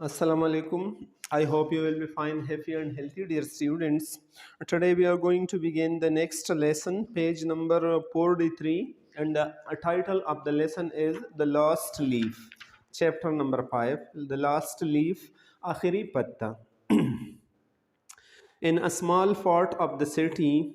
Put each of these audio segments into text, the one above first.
Assalamu alaikum. I hope you will be fine, happy, and healthy, dear students. Today we are going to begin the next lesson, page number 43, and the title of the lesson is The Last Leaf, chapter number 5, The Last Leaf, Akhiri Patta. In a small part of the city,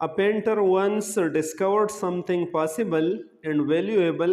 A painter once discovered something possible and valuable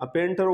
A painter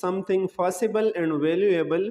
something possible and valuable,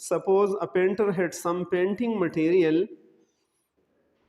Suppose a painter had some painting material,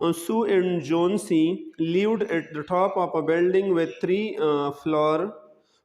Sue and Jonesy lived at the top of a building with 3 floors.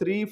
3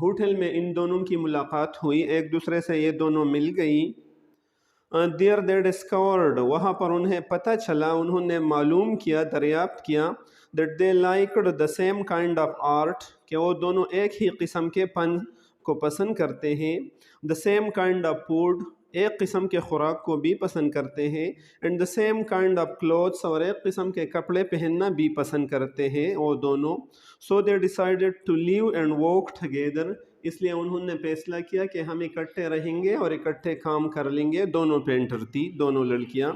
hotel میں ان دونوں کی ملاقات ہوئی، ایک دوسرے سے یہ دونوں مل گئی. دیر دے ڈسکورڈ، وہاں پر انہیں پتہ چلا، انہوں نے معلوم کیا، دریافت کیا that they liked the same kind of art, کہ وہ دونوں ایک ہی قسم کے فن کو پسند کرتے ہیں. The same kind of food, ایک قسم کے خوراک کو بھی پسند کرتے ہیں. And the same kind of clothes, اور ایک قسم کے کپڑے پہننا بھی پسند کرتے ہیں وہ دونوں. So they decided to live and work together, اس لیے انہوں نے فیصلہ کیا کہ ہم اکٹھے رہیں گے اور اکٹھے کام کر لیں گے. دونوں پینٹر تھی، دونوں لڑکیاں.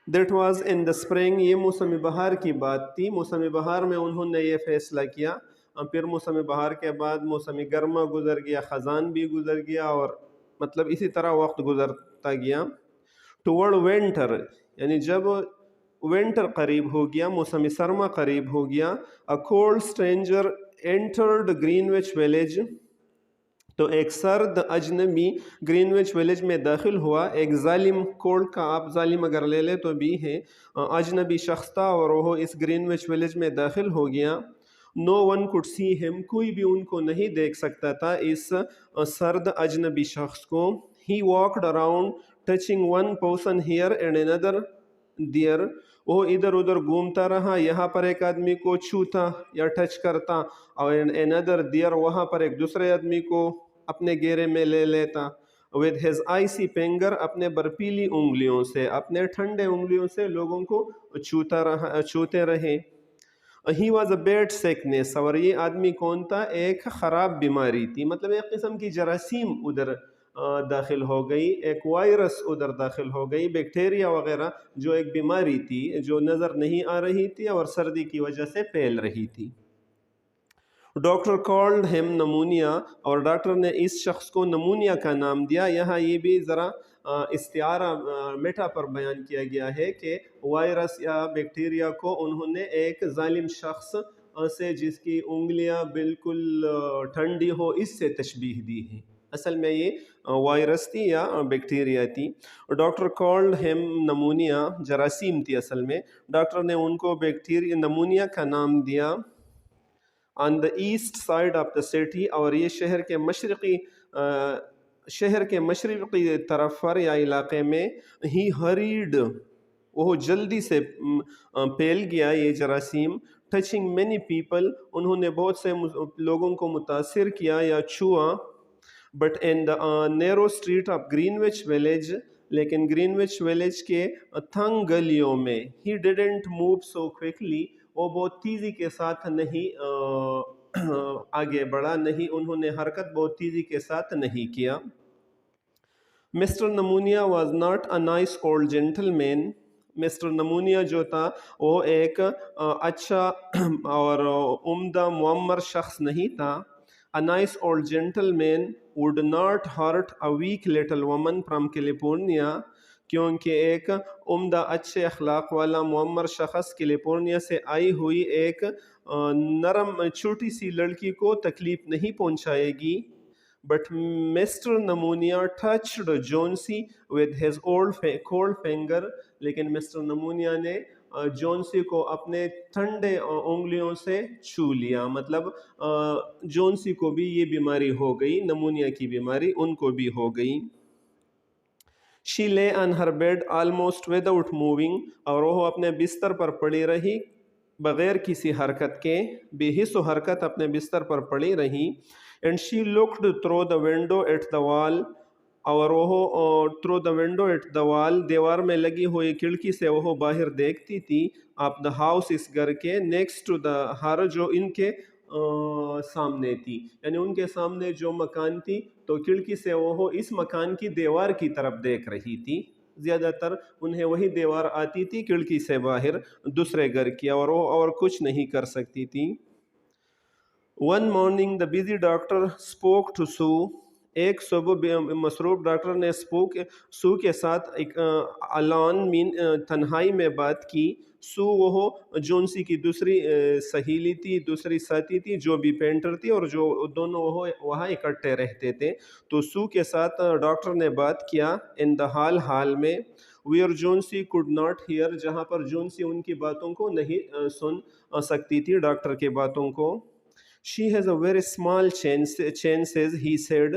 That was in the spring, یہ موسم بہار کی بات تھی. موسم بہار میں انہوں نے یہ فیصلہ کیا. پھر موسم بہار کے بعد موسم گرما گزر گیا، خزان بھی گزر گیا، اور مطلب اسی طرح وقت گزرتا گیا. ٹوورڈ ونٹر، یعنی جب ونٹر قریب ہو گیا، موسم سرما قریب ہو گیا. A cold stranger entered Greenwich Village, تو ایک سرد اجنبی گرینوچ ویلیج میں داخل ہوا. ایک ظالم، کولڈ کا آپ ظالم اگر لے لے تو بھی ہے، اجنبی شخص تھا اور وہ اس گرینوچ ویلیج میں داخل ہو گیا. نو ون کوڈ سی ہم، کوئی بھی ان کو نہیں دیکھ سکتا تھا، اس سرد اجنبی شخص کو. He walked around touching one person here and another there, وہ ادھر ادھر گھومتا رہا، یہاں پر ایک آدمی کو چھوتا یا ٹچ کرتا، اور اندر دیئر وہاں پر ایک دوسرے آدمی کو اپنے گھیرے میں لے لیتا. with his icy finger، اپنے برفیلی انگلیوں سے، اپنے ٹھنڈے انگلیوں سے لوگوں کو چھوتے رہے. He was a bad sickness, اور یہ آدمی کون تھا؟ ایک خراب بیماری تھی، مطلب ایک قسم کی جراثیم ادھر داخل ہو گئی، ایک وائرس ادھر داخل ہو گئی، بیکٹیریا وغیرہ، جو ایک بیماری تھی جو نظر نہیں آ رہی تھی اور سردی کی وجہ سے پھیل رہی تھی. ڈاکٹر کالڈ ہم نمونیا، اور ڈاکٹر نے اس شخص کو نمونیا کا نام دیا. یہاں یہ بھی ذرا استعارہ میٹا پر بیان کیا گیا ہے کہ وائرس یا بیکٹیریا کو انہوں نے ایک ظالم شخص سے جس کی انگلیاں بالکل ٹھنڈی ہو، اس سے تشبیہ دی ہے. اصل میں یہ وائرس تھی یا بیکٹیریا تھی. ڈاکٹر کالڈ ہم نمونیا، جراثیم تھی اصل میں. ڈاکٹر نے ان کو بیکٹیریا نمونیا کا نام دیا. On the east side of the city, اور یہ شہر کے مشرقی طرف پر یا علاقے میں. ہی ہریڈ، وہ جلدی سے پھیل گیا یہ جراثیم. ٹچنگ مینی پیپل، انہوں نے بہت سے لوگوں کو متاثر کیا یا چھوا. But in the narrow street of Greenwich Village, لیکن گرینوچ ویلیج کے تنگ گلیوں میں. He didn't move so quickly, وہ بہت تیزی کے ساتھ نہیں آگے بڑھا، نہیں، انہوں نے حرکت بہت تیزی کے ساتھ نہیں کیا. Mister pneumonia was not a nice old gentleman, mister pneumonia جو تھا وہ ایک اچھا اور عمدہ معمر شخص نہیں تھا. A nice old gentleman would not hurt a weak little woman from California، کیونکہ ایک عمدہ اچھے اخلاق والا معمر شخص کیلیفورنیا سے آئی ہوئی ایک نرم چھوٹی سی لڑکی کو تکلیف نہیں پہنچائے گی. But Mister Pneumonia touched Johnsy with his cold finger، لیکن مسٹر نمونیا نے جونسی کو اپنے ٹھنڈے انگلیوں سے چھو لیا. مطلب جونسی کو بھی یہ بیماری ہو گئی، نمونیا کی بیماری ان کو بھی ہو گئی. She lay on her bed almost without moving، اور وہ اپنے بستر پر پڑی رہی بغیر کسی حرکت کے، بے حس و حرکت اپنے بستر پر پڑی رہی. And she looked through the window at the wall، اور وہ through the window at the wall، دیوار میں لگی ہوئی کھڑکی سے وہ باہر دیکھتی تھی. آپ the house، اس گھر کے، next to the her، جو ان کے سامنے تھی، یعنی ان کے سامنے جو مکان تھی تو کھڑکی سے وہ اس مکان کی دیوار کی طرف دیکھ رہی تھی. زیادہ تر انہیں وہی دیوار آتی تھی کھڑکی سے باہر دوسرے گھر کی، اور وہ اور کچھ نہیں کر سکتی تھی. One morning the busy doctor spoke to Sue، ایک صبح مصروف ڈاکٹر نے سو کے ساتھ الان تنہائی میں بات کی. سو وہ جونسی کی دوسری سہیلی تھی، دوسری ساتھی تھی، جو بھی پینٹر تھی، اور جو دونوں وہاں اکٹھے رہتے تھے. تو سو کے ساتھ ڈاکٹر نے بات کیا. ان دا ہال میں، ویئر جونسی کوڈ ناٹ ہیئر، جہاں پر جونسی ان کی باتوں کو نہیں سن سکتی تھی، ڈاکٹر کے باتوں کو. She has a very small chances, he said.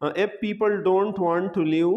If people don't want to live,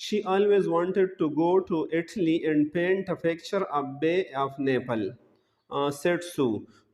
She always wanted to go to Italy and paint a picture of Bay of Naples, said Sue.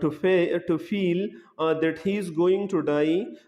to feel that he is going to die,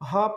half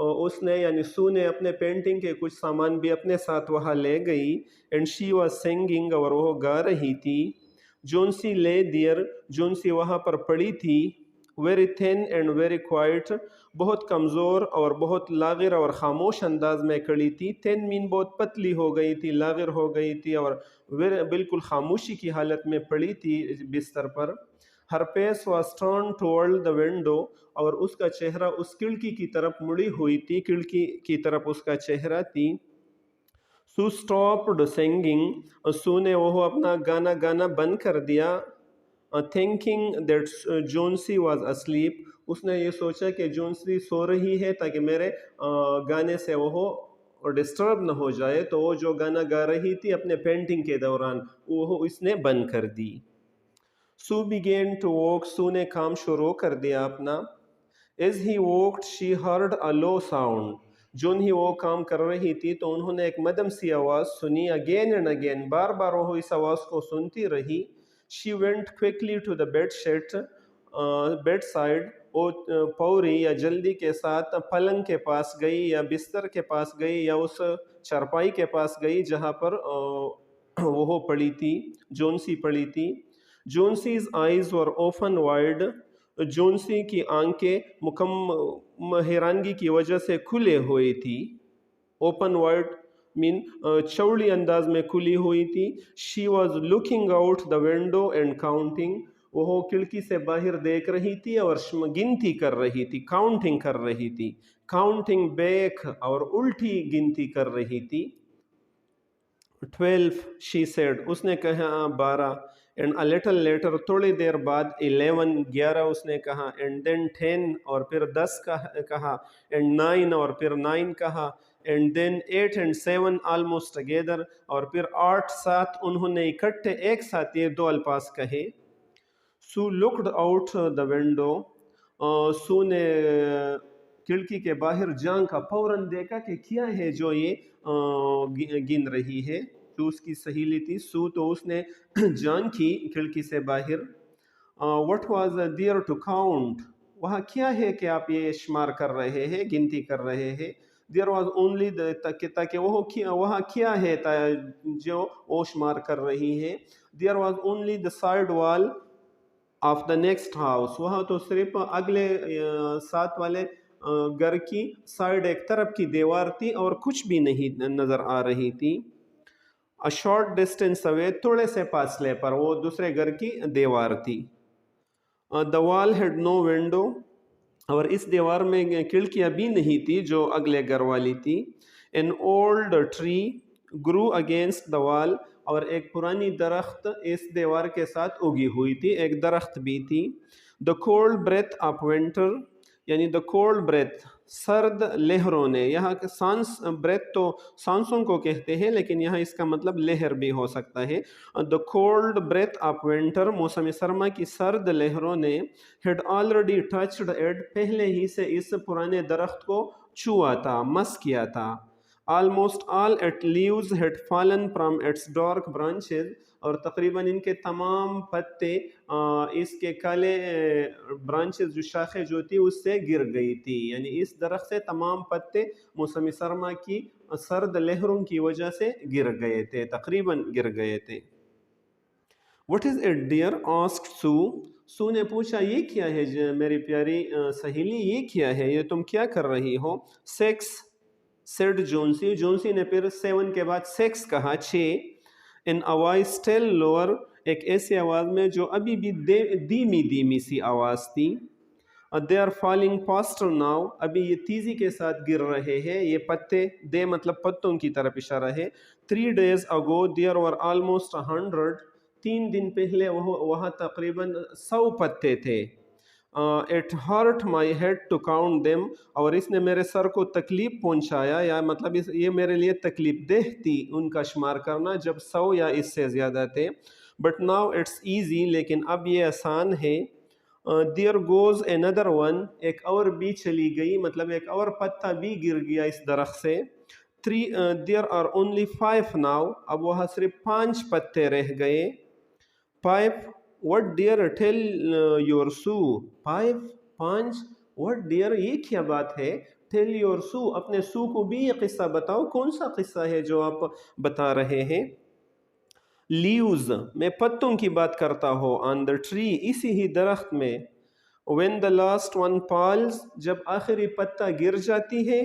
اور اس نے یعنی سو نے اپنے painting کے کچھ سامان بھی اپنے ساتھ وہاں لے گئی. اینڈ شی واز سنگنگ, اور وہ گا رہی تھی. جونسی لے دیئر, جونسی وہاں پر پڑی تھی. Very thin and very quite, بہت کمزور اور بہت لاغر اور خاموش انداز میں کھڑی تھی. تھن مین بہت پتلی ہو گئی تھی, لاغر ہو گئی تھی, اور بالکل خاموشی کی حالت میں پڑی تھی بستر پر. Her face was turn toward the window, اور اس کا چہرہ اس کھڑکی کی طرف مڑی ہوئی تھی, کھڑکی کی طرف اس کا چہرہ تھی. سو اسٹاپڈ سنگنگ, سو نے وہ اپنا گانا گانا بند کر دیا. تھنکنگ دیٹ جونسی واز اسلیپ, اس نے یہ سوچا کہ جونسی سو رہی ہے تاکہ میرے گانے سے وہ ڈسٹرب نہ ہو جائے. تو وہ جو گانا گا رہی تھی اپنے پینٹنگ کے دوران وہ اس نے بند کر دی. سو began to walk, سو نے کام شروع کر دیا اپنا. As he walked she heard a low sound, جون ہی وہ کام کر رہی تھی تو انہوں نے ایک مدھم سی آواز سنی. اگین اینڈ اگین, بار بار وہ اس آواز کو سنتی رہی. She went quickly to the bedside, وہ فوری یا جلدی کے ساتھ پلنگ کے پاس گئی یا بستر کے پاس گئی یا اس چارپائی کے پاس گئی جہاں پر وہ پڑی تھی, جونسی پڑی تھی. جونسیز آئیز ور اوپن وائڈ, جونسی کی آنکھیں حیرانگی کی وجہ سے کھلے ہوئی تھی. اوپن وائڈ مین چوڑی انداز میں کھلی ہوئی تھی. She was looking out the window and counting, وہ کھڑکی سے باہر دیکھ رہی تھی اور گنتی کر رہی تھی, کاؤنٹنگ کر رہی تھی. کاؤنٹنگ بیک, اور الٹی گنتی کر رہی تھی. 12 she said, اس نے کہا 12. اینڈ a little later, تھوڑی دیر بعد 11 11 اس نے کہا. اینڈ then 10, اور پھر 10 کہا. اینڈ 9, اور پھر 9 کہا. And then 8 and 7 almost together, اور پھر 8 7 انہوں نے اکٹھے ایک ساتھ یہ دو الفاظ کہے. سو looked out the window, سو نے کھڑکی کے باہر جھانکا, فوراً دیکھا کہ کیا ہے جو یہ گن رہی ہے, جو اس کی سہیلی تھی سو. تو اس نے جھانکی کھڑکی سے باہر. what was there to count, وہاں کیا ہے کہ آپ یہ شمار کر رہے ہیں, گنتی کر رہے ہیں. there was only تاکہ وہاں کیا ہے جو وہ شمار کر رہی ہے. there was only the side wall of the next house, وہاں تو صرف اگلے ساتھ والے گھر کی سائڈ ایک طرف کی دیوار تھی اور کچھ بھی نہیں نظر آ رہی تھی. a short distance away, تھوڑے سے فاصلے پر وہ دوسرے گھر کی دیوار تھی. the wall had no window, اور اس دیوار میں کھڑکیاں بھی نہیں تھی جو اگلے گھر والی تھی. an old tree grew against the wall, اور ایک پرانی درخت اس دیوار کے ساتھ اگی ہوئی تھی, ایک درخت بھی تھی. the cold breath of winter, یعنی the cold breath, سرد لہروں نے. یہاں سانس بریتھ تو سانسوں کو کہتے ہیں لیکن یہاں اس کا مطلب لہر بھی ہو سکتا ہے. the cold breath of winter, موسم سرما کی سرد لہروں نے. had already touched it, پہلے ہی سے اس پرانے درخت کو چھوا تھا, مس کیا تھا. almost all its leaves had fallen from its dark branches, اور تقریباً ان کے تمام پتے اس کے کالے برانچز جو شاخیں جو تھی اس سے گر گئی تھی. یعنی اس درخت سے تمام پتے موسم سرما کی سرد لہروں کی وجہ سے گر گئے تھے, تقریباً گر گئے تھے. What is it dear, asked Sue, سو نے پوچھا یہ کیا ہے میری پیاری سہیلی, یہ کیا ہے, یہ تم کیا کر رہی ہو. 6 said جونسی, جونسی نے پھر 7 کے بعد 6 کہا, 6. in a voice still lower, ایک ایسی آواز میں جو ابھی بھی دھیمی دھیمی سی آواز تھی. they are falling faster now, ابھی یہ تیزی کے ساتھ گر رہے ہیں یہ پتے. دے مطلب پتوں کی طرف اشارہ ہے. 3 days ago there were almost 100, 3 دن پہلے وہاں تقریباً 100 پتے تھے. it hurt my head to count them, اور اس نے میرے سر کو تکلیف پہنچایا, یا مطلب یہ میرے لیے تکلیف دہ تھی ان کا شمار کرنا جب 100 یا اس سے زیادہ تھے. but now it's easy, لیکن اب یہ آسان ہے. there goes another one, ایک اور بھی چلی گئی, مطلب ایک اور پتا بھی گر گیا اس درخت سے. 3 there are only 5 now, اب وہاں صرف 5 پتے رہ گئے. 5 what dear, tell your Sue, 5 what dear, یہ کیا بات ہے. ٹیل یور سو، اپنے سو کو بھی یہ قصہ بتاؤ. کون سا قصہ ہے جو آپ بتا رہے ہیں؟ لیوز، میں پتوں کی بات کرتا ہوں. آن دا ٹری، اسی ہی درخت میں. When the last one falls, جب آخری پتا گر جاتی ہے.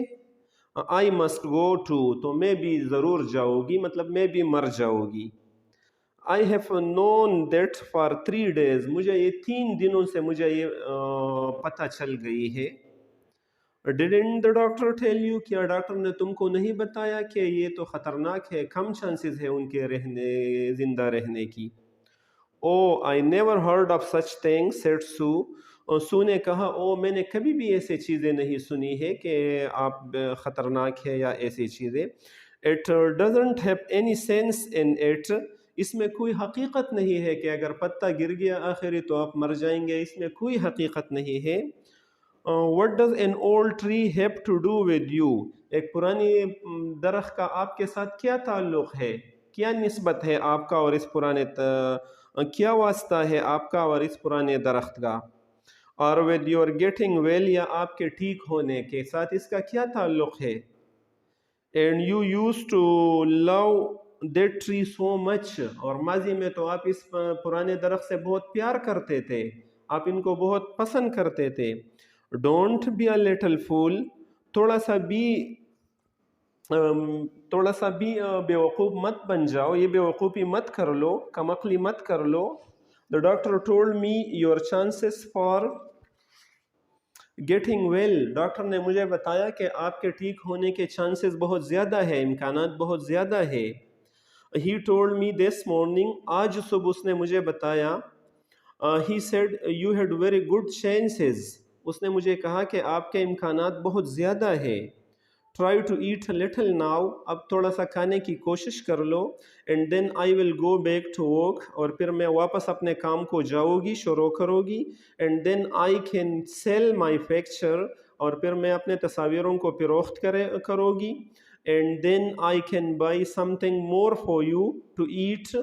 آئی مسٹ گو ٹو، تو میں بھی ضرور جاؤں گی، مطلب میں بھی مر جاؤں گی. I have known that for 3 days، مجھے یہ 3 دنوں سے مجھے یہ پتہ چل گئی ہے. Didn't the doctor tell you, کیا ڈاکٹر نے تم کو نہیں بتایا کہ یہ تو خطرناک ہے، کم چانسز ہے ان کے زندہ رہنے کی. Oh I never heard of such thing said Sue, Sue نے کہا او میں نے کبھی بھی ایسی چیزیں نہیں سنی ہے کہ آپ خطرناک ہے یا ایسی چیزیں. It doesn't have any sense in it, اس میں کوئی حقیقت نہیں ہے کہ اگر پتا گر گیا آخری تو آپ مر جائیں گے، اس میں کوئی حقیقت نہیں ہے. what does an old tree have to do with you، ایک پرانی درخت کا آپ کے ساتھ کیا تعلق ہے، کیا نسبت ہے آپ کا اور اس پرانے کیا واسطہ ہے آپ کا اور اس پرانے درخت کا. اور with your getting well، یا آپ کے ٹھیک ہونے کے ساتھ اس کا کیا تعلق ہے. and you used to love that tree so much، اور ماضی میں تو آپ اس پرانے درخت سے بہت پیار کرتے تھے، آپ ان کو بہت پسند کرتے تھے. ڈونٹ بی اے لٹل فول، تھوڑا سا بھی بیوقوف مت بن جاؤ، یہ بیوقوفی مت کر لو، کم عقلی مت کر لو. The doctor told me your chances for getting well، doctor نے مجھے بتایا کہ آپ کے ٹھیک ہونے کے چانسز بہت زیادہ ہے، امکانات بہت زیادہ ہے. He told me this morning، آج صبح اس نے مجھے بتایا. He said you had very good chances، اس نے مجھے کہا کہ آپ کے امکانات بہت زیادہ ہے. Try to eat a little now، اب تھوڑا سا کھانے کی کوشش کر لو. And then I will go back to work، اور پھر میں واپس اپنے کام کو جاؤ گی، شروع کرو گی. And then I can sell my picture، اور پھر میں اپنے تصاویروں کو فروخت کرو گی. And then I can buy something more for you to eat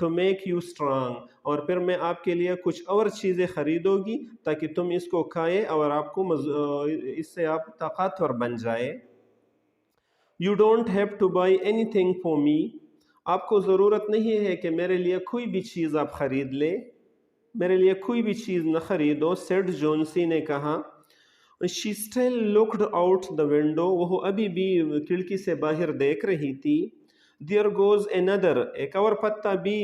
to make you strong، اور پھر میں آپ کے لیے کچھ اور چیزیں خریدو گی تاکہ تم اس کو کھائے اور آپ کو اس سے آپ طاقتور بن جائے. You don't have to buy anything for me، آپ کو ضرورت نہیں ہے کہ میرے لیے کوئی بھی چیز آپ خرید لے، میرے لیے کوئی بھی چیز نہ خریدو. سیڈ جونسی نے کہا. She still looked out the window، وہ ابھی بھی کھڑکی سے باہر دیکھ رہی تھی. There goes another، ایک اور پتا بھی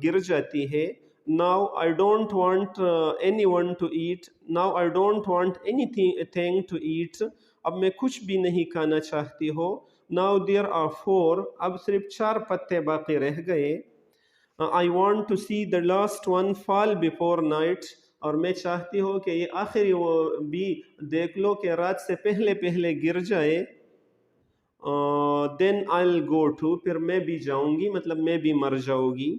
گر جاتی ہے. Now I don't want anyone to eat، now I don't want anything to eat، اب میں کچھ بھی نہیں کھانا چاہتی ہو. Now there are 4، اب صرف 4 پتے باقی رہ گئے. I want to see the last one fall before night، اور میں چاہتی ہوں کہ یہ آخری وہ بھی دیکھ لو کہ رات سے پہلے گر جائے. then I'll go to، پھر میں بھی جاؤں گی، مطلب میں بھی مر جاؤں گی.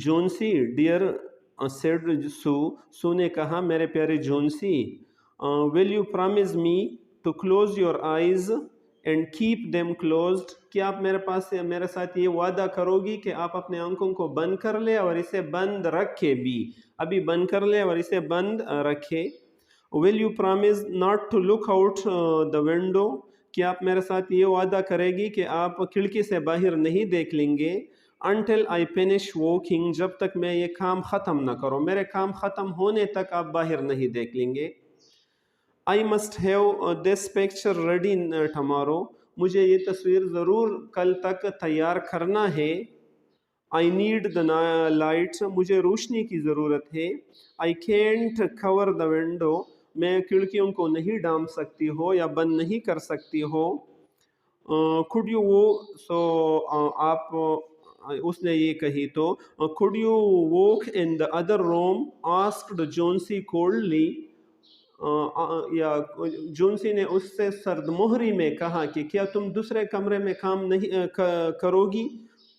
جونسی ڈیئر سیڈ سو نے کہا میرے پیارے جونسی. will you promise me to close your eyes and keep them closed، کیا آپ میرے ساتھ یہ وعدہ کرو گی کہ آپ اپنے آنکھوں کو بند کر لے اور اسے بند رکھے بھی، ابھی بند کر لے اور اسے بند رکھے. will you promise not to look out the window، کیا آپ میرے ساتھ یہ وعدہ کرے گی کہ آپ کھڑکی سے باہر نہیں دیکھ لیں گے. until I finish walking، جب تک میں یہ کام ختم نہ کروں، میرے کام ختم ہونے تک آپ باہر نہیں دیکھ لیں گے. I must have this picture ready tomorrow، مجھے یہ تصویر ضرور کل تک تیار کرنا ہے. I need the light، مجھے روشنی کی ضرورت ہے. I can't cover the window، میں کھڑکیوں کو نہیں ڈھانپ سکتی ہو یا بند نہیں کر سکتی ہو. could you آپ اس نے یہ کہی تو could you walk in the other room asked Jonesy coldly، یا جونسی نے اس سے سرد مہری میں کہا کہ کیا تم دوسرے کمرے میں کام نہیں کرو گی.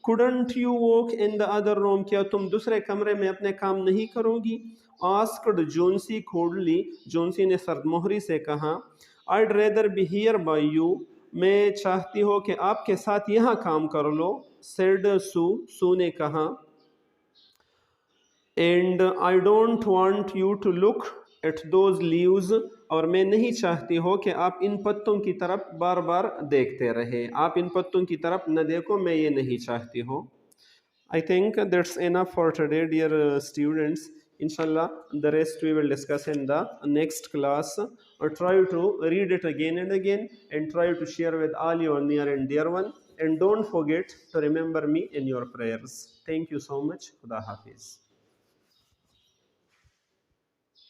couldn't you walk in the other room، کیا تم دوسرے کمرے میں اپنے کام نہیں کرو گی. asked Jonesy coldly، جونسی نے سرد مہری سے کہا. I'd rather be here by you، میں چاہتی ہوں کہ آپ کے ساتھ یہاں کام کر لو. said سو نے کہا. and I don't want you to look at those leaves, اور میں نہیں چاہتی ہو کہ آپ ان پتوں کی طرف بار بار دیکھتے رہے. آپ ان پتوں کی طرف نہ دیکھو، میں یہ نہیں چاہتی ہوں. I think that's enough for today, dear students. Inshallah, the rest we will discuss in the next class. Or try to read it again and again, and try to share with all your near and dear one. And don't forget to remember me in your prayers. Thank you so much. Khuda Hafiz.